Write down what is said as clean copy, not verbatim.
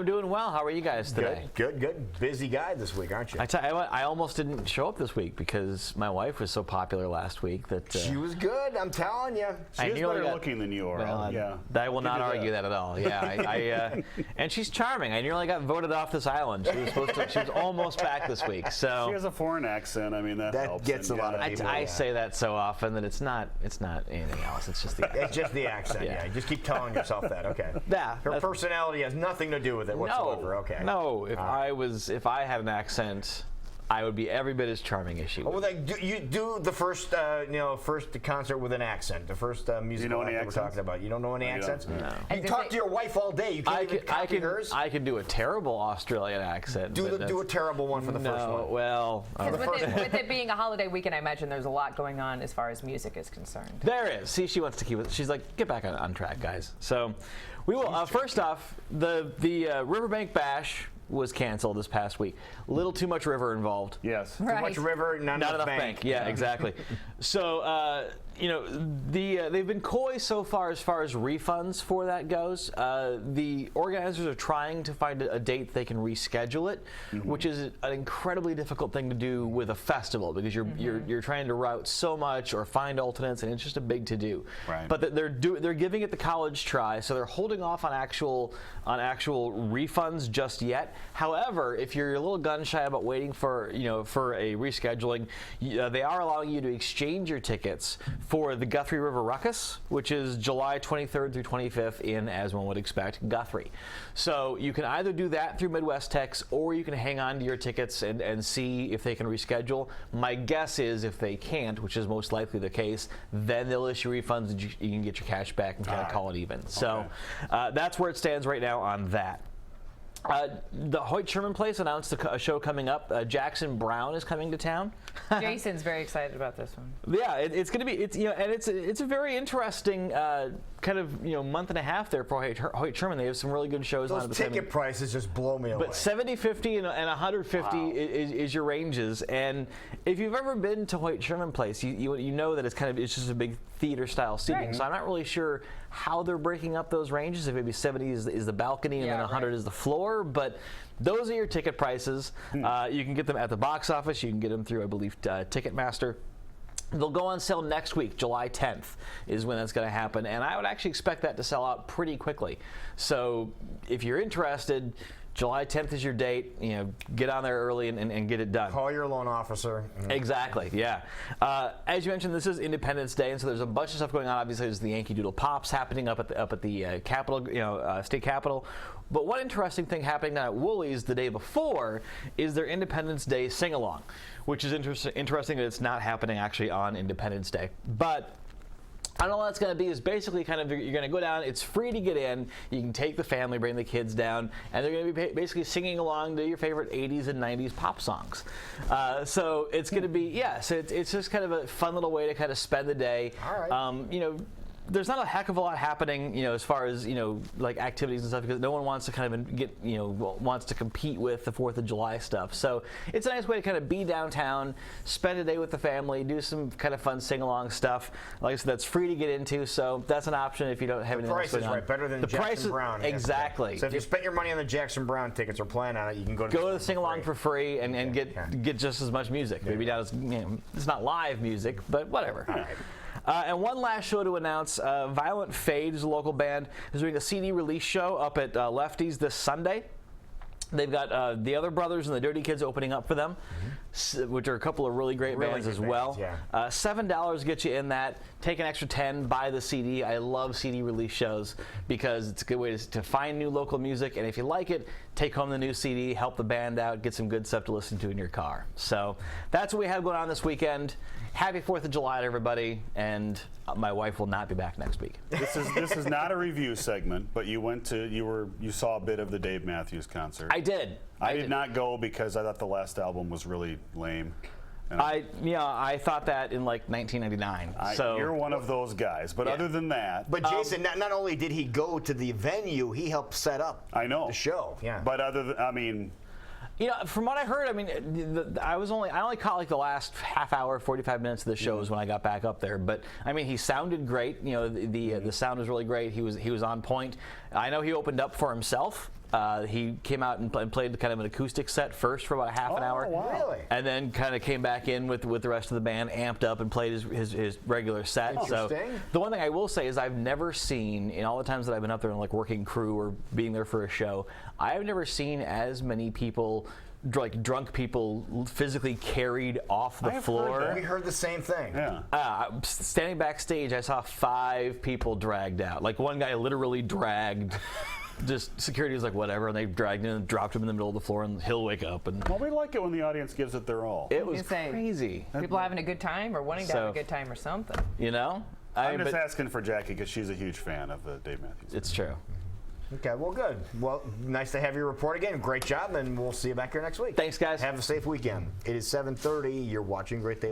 I'm doing well. How are you guys today? Good. Busy guy this week, aren't you? I tell you what, I almost didn't show up this week because my wife was so popular last week that she was good. I'm telling you, she was better looking than you are. Well, yeah, I will not argue that at all. Yeah, and she's charming. I nearly got voted off this island. She was supposed to. She was almost back this week. So she has a foreign accent. I mean, that helps. Gets a lot of people. I say that so often that it's not anything else. It's just the accent. It's just the accent. Yeah. Just keep telling yourself that. Okay. Yeah. Her personality has nothing to do with it whatsoever. Okay. No, if I had an accent, I would be every bit as charming as she would. Well, you do the first, first concert with an accent. The first musical act we're talking about. You don't know any accents? No. You talk to your wife all day. You can't even copy hers. I could do a terrible Australian accent. Do a terrible one for the first one. Well, with it being a holiday weekend, I imagine there's a lot going on as far as music is concerned. There is. See, she wants to keep it. She's like, get back on track, guys. So, we will. First off, the Riverbank Bash was canceled this past week. A little too much river involved. Yes. Right. Too much river, not enough bank. Yeah, exactly. So, they've been coy so far as refunds for that goes. The organizers are trying to find a date they can reschedule it, which is an incredibly difficult thing to do with a festival because you're trying to route so much or find alternates, and it's just a big to do. Right. But they're giving it the college try, so they're holding off on actual refunds just yet. However, if you're a little gun shy about waiting for a rescheduling, they are allowing you to exchange your tickets for the Guthrie River Ruckus, which is July 23rd through 25th in, as one would expect, Guthrie. So you can either do that through Midwest Tex, or you can hang on to your tickets and see if they can reschedule. My guess is if they can't, which is most likely the case, then they'll issue refunds and you can get your cash back and kind of call it even. So that's where it stands right now on that. The Hoyt Sherman Place announced a show coming up. Jackson Browne is coming to town. Jason's very excited about this one. Yeah, it's going to be and it's a very interesting kind of month and a half there for Hoyt Sherman. They have some really good shows on at the time. Those ticket prices just blow me away. But 70, 50, and 150 is your ranges. And if you've ever been to Hoyt Sherman Place, you know that it's just a big theater style seating. Right. So I'm not really sure how they're breaking up those ranges. If maybe 70 is the balcony and then 100 is the floor, but those are your ticket prices. You can get them at the box office. You can get them through, I believe, Ticketmaster. They'll go on sale next week. July 10th is when that's going to happen, and I would actually expect that to sell out pretty quickly. So if you're interested, July 10th is your date. Get on there early and get it done. Call your loan officer. Exactly, yeah. As you mentioned, this is Independence Day, and so there's a bunch of stuff going on. Obviously, there's the Yankee Doodle Pops happening up at the Capitol, state Capitol. But one interesting thing happening down at Woolies the day before is their Independence Day sing-along, which is interesting that it's not happening actually on Independence Day. But I don't know what that's going to be. Is basically kind of you're going to go down. It's free to get in. You can take the family, bring the kids down, and they're going to be basically singing along to your favorite 80s and 90s pop songs. So it's going to be So it's just kind of a fun little way to kind of spend the day. All right. There's not a heck of a lot happening, as far as, like activities and stuff, because no one wants to kind of get, wants to compete with the 4th of July stuff. So it's a nice way to kind of be downtown, spend a day with the family, do some kind of fun sing-along stuff. Like I said, that's free to get into, so that's an option if you don't have anything else going on. The price is right, better than Jackson Browne. Exactly. So if you spent your money on the Jackson Browne tickets or plan on it, you can go to the sing-along for free and get just as much music. Maybe not as, it's not live music, but whatever. All right. And one last show to announce, Violent Fade is a local band, is doing a CD release show up at Lefty's this Sunday. They've got the Other Brothers and the Dirty Kids opening up for them, which are a couple of really great bands as well. $7 gets you in that. Take an extra $10, buy the CD. I love CD release shows because it's a good way to find new local music, and if you like it, take home the new CD, help the band out, get some good stuff to listen to in your car. So that's what we have going on this weekend. Happy 4th of July to everybody, and my wife will not be back next week. This is not a review segment, but you saw a bit of the Dave Matthews concert. I did. I did not go because I thought the last album was really lame. I thought that in like 1999. So you're one of those guys, but other than that. But Jason, not only did he go to the venue, he helped set up. The show. Yeah. But from what I heard, I only caught like the last half hour, 45 minutes of the shows when I got back up there. But he sounded great. The sound was really great. He was on point. I know he opened up for himself He came out and played kind of an acoustic set first for about a half an hour. Wow. Really? And then kind of came back in with the rest of the band, amped up, and played his regular set. So Interesting. the one thing I will say is I've never seen, in all the times that I've been up there and like working crew or being there for a show, I've never seen as many people, like drunk people, physically carried off the I have floor. heard We heard the same thing. Yeah. Standing backstage, I saw 5 people dragged out. Like one guy literally dragged. Just security was like whatever, and they dragged him and dropped him in the middle of the floor, and he'll wake up. And Well, we like it when the audience gives it their all. it was You say- crazy, People having a good time or wanting to have So- a good time or something. you know. I'm just but asking for Jackie because she's a huge fan of Dave Matthews. it's true. Okay, well, good. Well, nice to have you report again. Great job, and we'll see you back here next week. Thanks, guys. Have a safe weekend. It is 7:30. You're watching Great Day.